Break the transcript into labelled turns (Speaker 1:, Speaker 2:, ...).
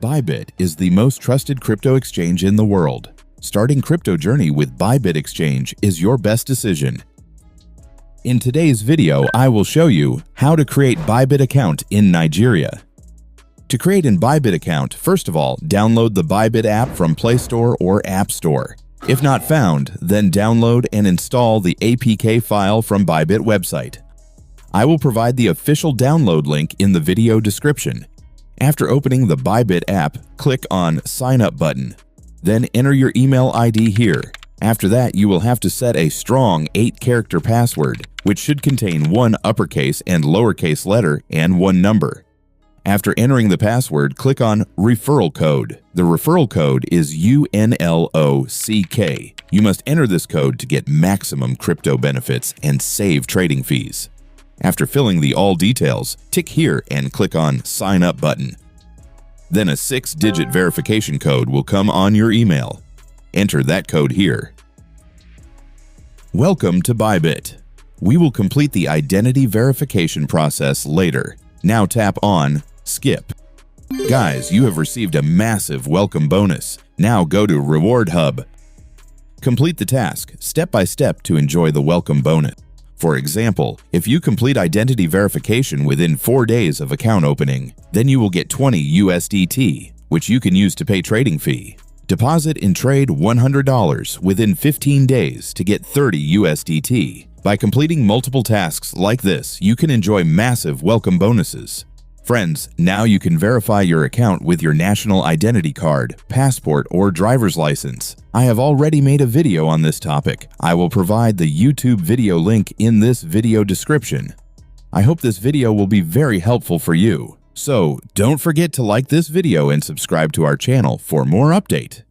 Speaker 1: Bybit is the most trusted crypto exchange in the world. Starting crypto journey with Bybit Exchange is your best decision. In today's video, I will show you how to create Bybit account in Nigeria. To create an Bybit account, first of all, download the Bybit app from Play Store or App Store. If not found, then download and install the APK file from Bybit website. I will provide the official download link in the video description. After opening the Bybit app, click on Sign Up button. Then enter your email ID here. After that, you will have to set a strong 8-character password, which should contain one uppercase and lowercase letter and one number. After entering the password, click on Referral Code. The referral code is UNLOCK. You must enter this code to get maximum crypto benefits and save trading fees. After filling the all details, tick here and click on Sign Up button. Then a 6-digit verification code will come on your email. Enter that code here. Welcome to Bybit. We will complete the identity verification process later. Now tap on Skip. Guys, you have received a massive welcome bonus. Now go to Reward Hub. Complete the task step by step to enjoy the welcome bonus. For example, if you complete identity verification within 4 days of account opening, then you will get 20 USDT, which you can use to pay trading fee. Deposit and trade $100 within 15 days to get 30 USDT. By completing multiple tasks like this, you can enjoy massive welcome bonuses. Friends, now you can verify your account with your national identity card, passport, or driver's license. I have already made a video on this topic. I will provide the YouTube video link in this video description. I hope this video will be very helpful for you. So, don't forget to like this video and subscribe to our channel for more update.